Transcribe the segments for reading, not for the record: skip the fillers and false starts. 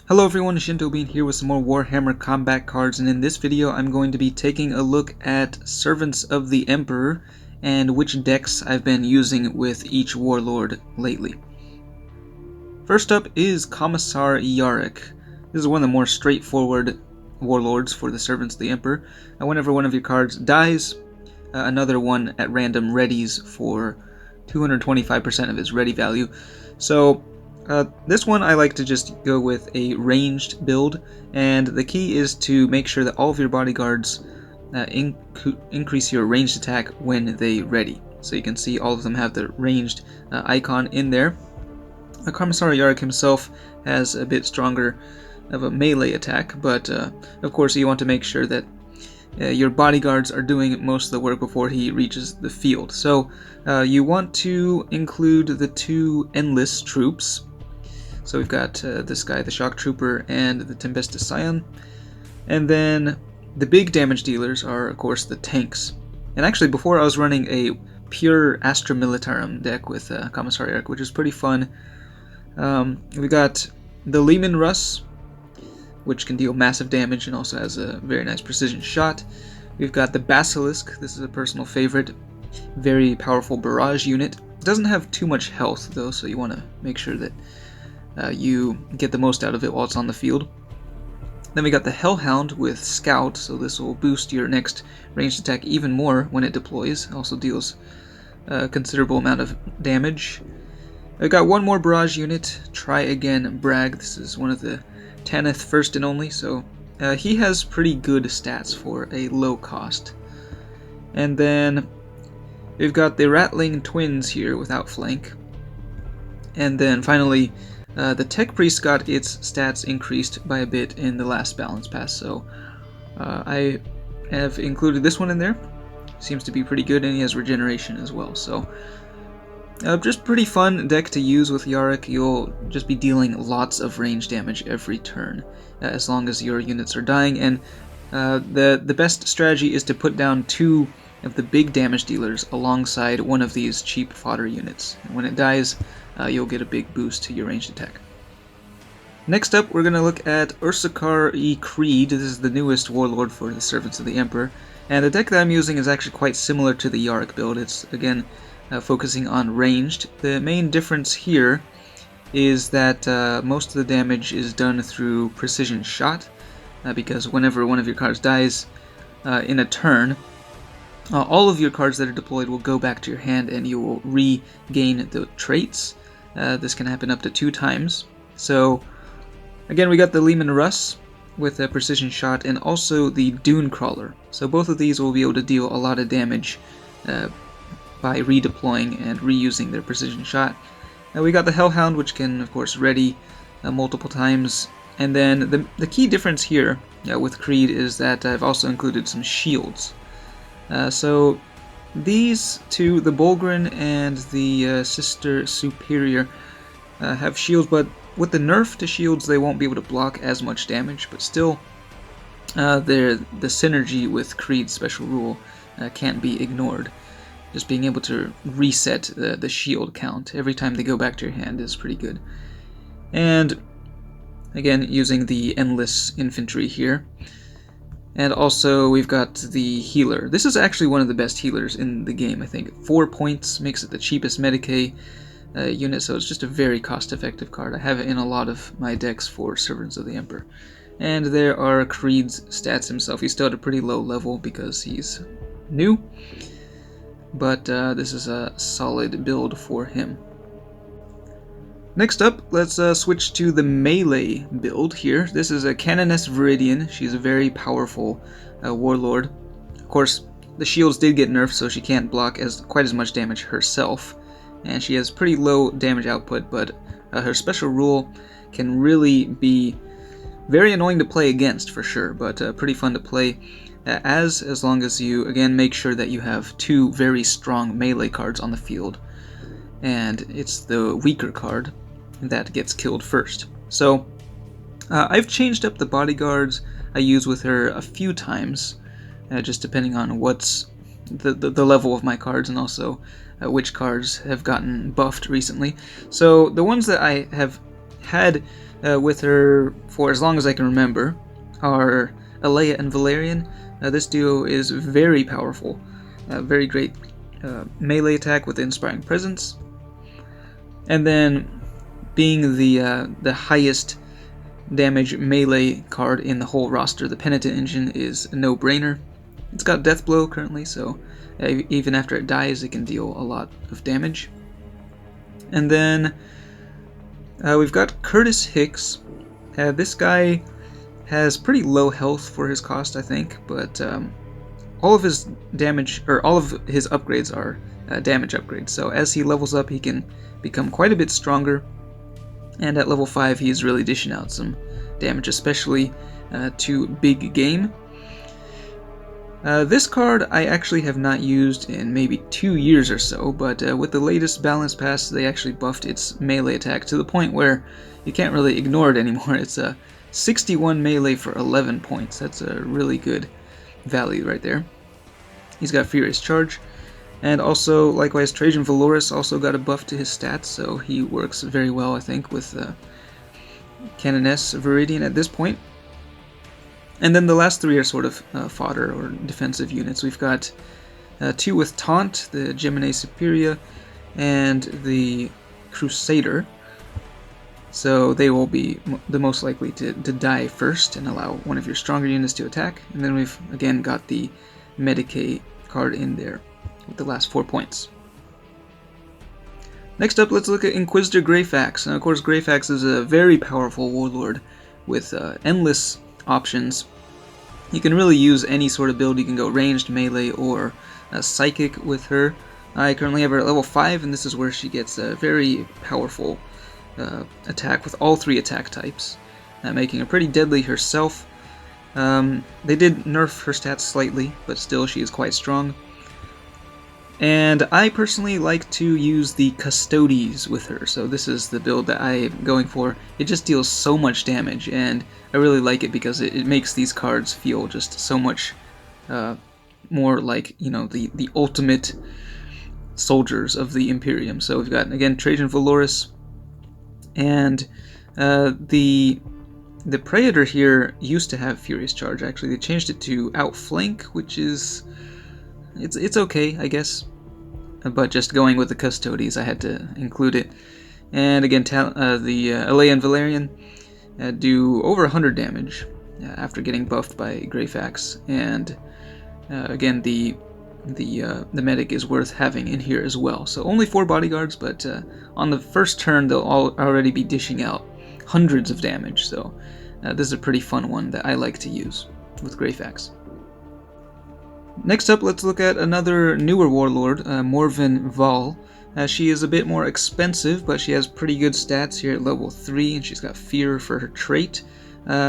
Hello everyone, Shintobean here with some more Warhammer combat cards, and in this video I'm going to be taking a look at Servants of the Emperor and which decks I've been using with each warlord lately. First up is Kamasar Yarik. This is one of the more straightforward warlords for the Servants of the Emperor. Whenever one of your cards dies, another one at random readies for 225% of its ready value. So this one I like to just go with a ranged build, and the key is to make sure that all of your bodyguards increase your ranged attack when they ready. So you can see all of them have the ranged icon in there. Kamasar Yarik himself has a bit stronger of a melee attack, but of course you want to make sure that your bodyguards are doing most of the work before he reaches the field. So you want to include the two endless troops. So we've got this guy, the Shock Trooper, and the Tempestus Scion. And then the big damage dealers are, of course, the tanks. And actually, before I was running a pure Astra Militarum deck with Kamasar Yarik, which is pretty fun. We got the Leman Russ, which can deal massive damage and also has a very nice precision shot. We've got the Basilisk. This is a personal favorite. Very powerful barrage unit. It doesn't have too much health, though, so you want to make sure that you get the most out of it while it's on the field. Then we got the Hellhound with Scout, so this will boost your next ranged attack even more when it deploys. Also deals a considerable amount of damage. I got one more barrage unit, Try Again Bragg. This is one of the Tanith first and only, so he has pretty good stats for a low cost. And then we've got the Rattling Twins here without flank. And then finally, the Tech Priest got its stats increased by a bit in the last balance pass, so I have included this one in there. Seems to be pretty good, and he has regeneration as well. So just pretty fun deck to use with Yarik. You'll just be dealing lots of range damage every turn, as long as your units are dying. And the best strategy is to put down two of the big damage dealers alongside one of these cheap fodder units. And when it dies, you'll get a big boost to your ranged attack. Next up, we're going to look at Ursarkar E. Creed. This is the newest warlord for the Servants of the Emperor. And the deck that I'm using is actually quite similar to the Yarik build. It's, again, focusing on ranged. The main difference here is that most of the damage is done through precision shot, because whenever one of your cards dies in a turn, all of your cards that are deployed will go back to your hand and you will regain the traits. This can happen up to 2 times. So, again, we got the Leman Russ with a precision shot and also the Dune Crawler. So both of these will be able to deal a lot of damage by redeploying and reusing their precision shot. We got the Hellhound, which can, of course, ready multiple times. And then the key difference here with Creed is that I've also included some shields. So these two, the Bulgrin and the Sister Superior, have shields, but with the nerf to shields they won't be able to block as much damage, but still the synergy with Creed's special rule can't be ignored. Just being able to reset the shield count every time they go back to your hand is pretty good. And again, using the Endless Infantry here. And also, we've got the Healer. This is actually one of the best healers in the game, I think. 4 points makes it the cheapest Medicae unit, so it's just a very cost-effective card. I have it in a lot of my decks for Servants of the Emperor. And there are Creed's stats himself. He's still at a pretty low level because he's new, but this is a solid build for him. Next up, let's switch to the melee build here. This is a Canoness Viridian. She's a very powerful warlord. Of course, the shields did get nerfed, so she can't block quite as much damage herself. And she has pretty low damage output, but her special rule can really be very annoying to play against for sure, but pretty fun to play as long as you, again, make sure that you have 2 very strong melee cards on the field. And it's the weaker card that gets killed first. So I've changed up the bodyguards I use with her a few times, just depending on what's the level of my cards and also which cards have gotten buffed recently. So the ones that I have had with her for as long as I can remember, are Alea and Valerian. This duo is very powerful, very great melee attack with Inspiring Presence, and then being the highest damage melee card in the whole roster, the Penitent Engine is a no-brainer. It's got Death Blow currently, so even after it dies, it can deal a lot of damage. And then we've got Curtis Hicks. This guy has pretty low health for his cost, I think, but all of his damage, or all of his upgrades are damage upgrades. So as he levels up, he can become quite a bit stronger. And at level 5, he's really dishing out some damage, especially to Big Game. This card I actually have not used in maybe 2 years or so, but with the latest balance pass, they actually buffed its melee attack to the point where you can't really ignore it anymore. It's a 61 melee for 11 points. That's a really good value right there. He's got Furious Charge, and also, likewise, Trajan Valoris also got a buff to his stats, so he works very well, I think, with Canoness Viridian at this point. And then the last 3 are sort of fodder or defensive units. We've got 2 with Taunt, the Gemini Superia, and the Crusader. So they will be the most likely to die first and allow one of your stronger units to attack. And then we've, again, got the Medicae card in there with the last 4 points. Next up, let's look at Inquisitor Greyfax. And of course, Greyfax is a very powerful warlord with endless options. You can really use any sort of build. You can go ranged, melee, or psychic with her. I currently have her at level 5, and this is where she gets a very powerful attack with all 3 attack types, making her pretty deadly herself. They did nerf her stats slightly, but still she is quite strong. And I personally like to use the Custodes with her, so this is the build that I am going for. It just deals so much damage, and I really like it because it makes these cards feel just so much more like, you know, the ultimate soldiers of the Imperium. So we've got, again, Trajan Valoris, and the Praetor here used to have Furious Charge. Actually, they changed it to Outflank, which is... It's okay, I guess, but just going with the Custodes, I had to include it. And again, the Alea and Valerian do over 100 damage after getting buffed by Greyfax, and again, the medic is worth having in here as well. So only 4 bodyguards, but on the first turn they'll already be dishing out hundreds of damage. So this is a pretty fun one that I like to use with Greyfax. Next up, let's look at another newer warlord, Morvin Val. She is a bit more expensive, but she has pretty good stats here at level 3, and she's got Fear for her trait.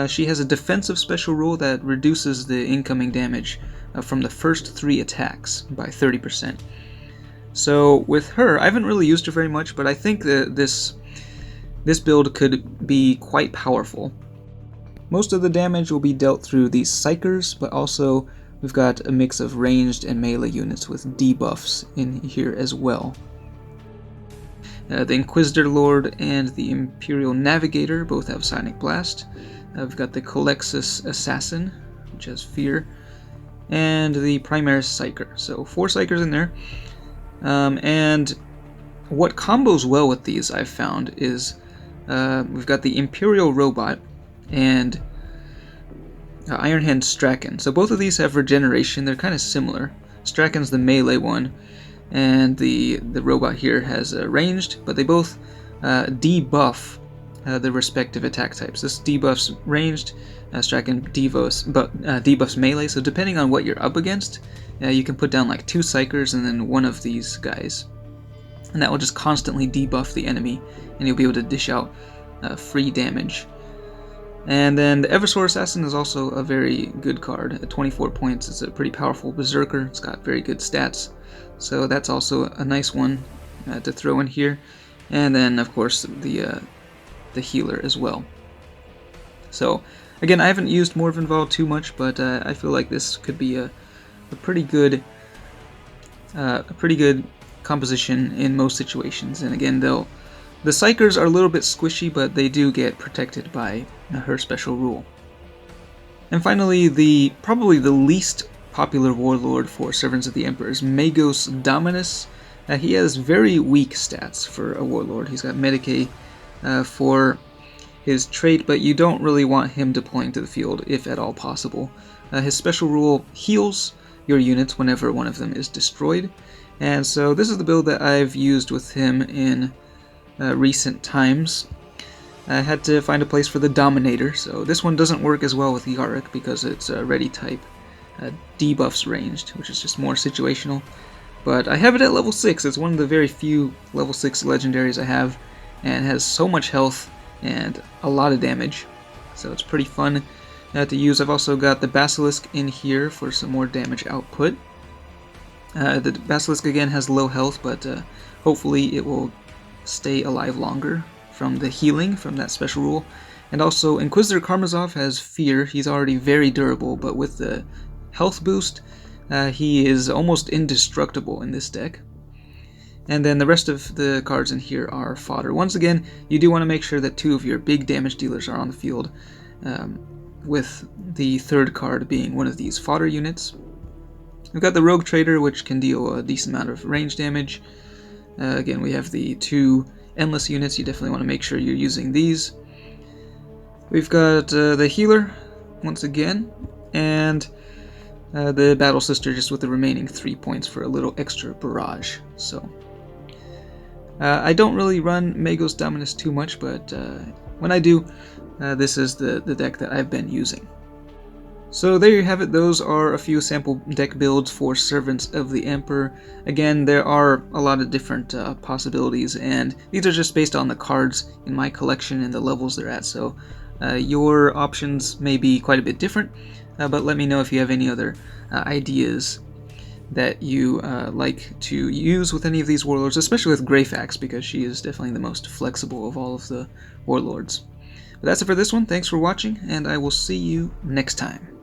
She has a defensive special rule that reduces the incoming damage from the first 3 attacks by 30%. So with her, I haven't really used her very much, but I think that this build could be quite powerful. Most of the damage will be dealt through these Psychers, but also we've got a mix of ranged and melee units with debuffs in here as well. The Inquisitor Lord and the Imperial Navigator both have Psionic Blast. We've got the Colexus Assassin, which has Fear, and the Primaris Psyker. So 4 Psychers in there. And what combos well with these, I've found, is we've got the Imperial Robot and Ironhand Strachan. So both of these have regeneration. They're kind of similar. Strachan's the melee one, and the robot here has ranged, but they both debuff the respective attack types. This debuffs ranged, Strachan debuffs melee. So depending on what you're up against, you can put down like 2 Psychers and then one of these guys, and that will just constantly debuff the enemy, and you'll be able to dish out free damage. And then the Eversor Assassin is also a very good card. At 24 points, it's a pretty powerful berserker. It's got very good stats, so that's also a nice one to throw in here. And then, of course, the healer as well. So, again, I haven't used Morvin Val too much, but I feel like this could be a pretty good composition in most situations. And again, they'll The Psychers are a little bit squishy, but they do get protected by her special rule. And finally, probably the least popular warlord for Servants of the Emperor is Magos Dominus. He has very weak stats for a warlord. He's got Medicae for his trait, but you don't really want him deploying to the field if at all possible. His special rule heals your units whenever one of them is destroyed, and so this is the build that I've used with him in recent times. I had to find a place for the Dominator, so this one doesn't work as well with Yarik because it's a ready type, debuffs ranged, which is just more situational. But I have it at level 6, it's one of the very few level 6 legendaries I have, and has so much health and a lot of damage, so it's pretty fun to use. I've also got the Basilisk in here for some more damage output. The Basilisk again has low health, but hopefully it will stay alive longer from the healing from that special rule. And also Inquisitor Kamasar has Fear. He's already very durable, but with the health boost he is almost indestructible in this deck. And then the rest of the cards in here are fodder. Once again, you do want to make sure that 2 of your big damage dealers are on the field, with the third card being one of these fodder units. We've got the Rogue Trader, which can deal a decent amount of range damage. Again, we have the 2 Endless units. You definitely want to make sure you're using these. We've got the Healer, once again, and the Battle Sister just with the remaining 3 points for a little extra barrage. So I don't really run Magos Dominus too much, but when I do, this is the deck that I've been using. So there you have it. Those are a few sample deck builds for Servants of the Emperor. Again, there are a lot of different possibilities, and these are just based on the cards in my collection and the levels they're at, so your options may be quite a bit different, but let me know if you have any other ideas that you like to use with any of these warlords, especially with Greyfax, because she is definitely the most flexible of all of the warlords. But that's it for this one. Thanks for watching, and I will see you next time.